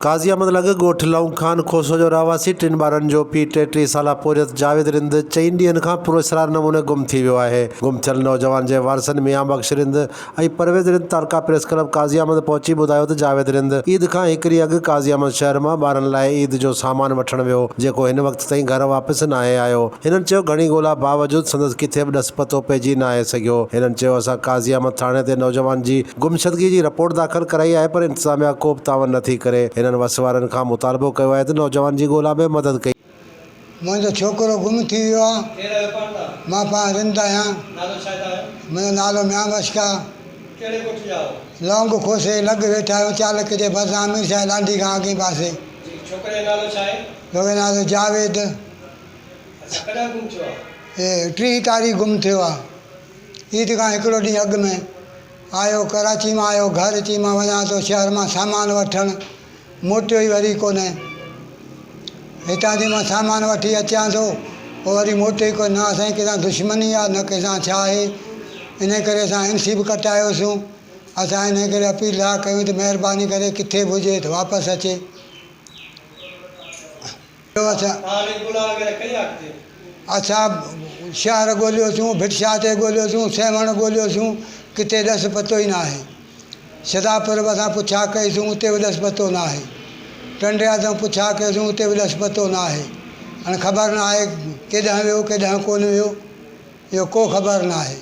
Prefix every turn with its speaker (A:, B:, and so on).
A: काज़ी अहमद लॻ ॻोठ लऊं ख़ान खोसो जो रहावासी 3 ॿारनि जो पीउ 33 साला पोरियत जावेद रिंद 4 ॾींहंनि खां पुरअसरार नमूने गुम थी वियो आहे। गुम थियल नौजवान जे वारसनि मियां बख़्श रिंद ऐं परवेज़ रिंद तालका प्रेस क्लब काज़ी अहमद पहुची ॿुधायो त जावेद रिंद ईद खां 1 ॾींहुं अॻु काज़ी अहमद शहर मां ॿारनि लाइ ईद जो सामान वठणु वियो, जेको हिन वक़्त ताईं घर वापसि न आहे आयो। हिननि चयो घणी ॻोल्हा बावजूदि संदसि किथे बि ॾस पतो पइजी न आहे सघियो। हिननि चयो असां काज़ी अहमद थाणे ते नौजवान जी गुमशदगी जी रिपोर्ट दाख़िल कराई आहे, पर इंतज़ामिया को बि तावन नथी करे। हिननि वस वारनि खां मुतालबो कयो आहे त नौजवान जी ॻोल्हा में मदद कई।
B: मुंहिंजो छोकिरो गुम थी वियो आहे। मां पाण रिंद आहियां। मुंहिंजो नालो मियां बख़्श आहे। लौंग खोसे लॻ वेठा आहियूं चालक जे भरिसां अमीर शाह लांडी खां अॻे पासे। छोकिरे जो नालो जावेद। 3 तारीख़ गुम थियो आहे। ईद खां हिकिड़ो ॾींहुं अॻु में आयो, कराची मां आयो, घर अची मां वञा थो शहर मां सामान वठणु, मोटियो ई वरी कोन्हे। हितां जी मां सामान वठी अचां थो, पोइ वरी मोटियो ई कोन्हे। न असांजी कंहिंसां दुश्मनी आहे, न कंहिंसां छा आहे। इन करे असां एनसी बि कटायोसीं। असां इन करे अपील था कयूं त महिरबानी करे किथे बि हुजे त वापसि अचे। असां शहर ॻोल्हियोसीं, भिटशा ते ॻोल्हियोसीं, सेवण ॻोल्हियोसीं, किथे ॾस पतो ई न आहे। शदापुर बि असां पुछा कईसीं, उते बि ॾस पतो न आहे। टंडिया ते पुछा कयोसीं, उते बि ॾस पतो न आहे। हाणे ख़बर न आहे केॾांहुं वियो केॾांहुं कोन वियो, इहो को ख़बर न आहे।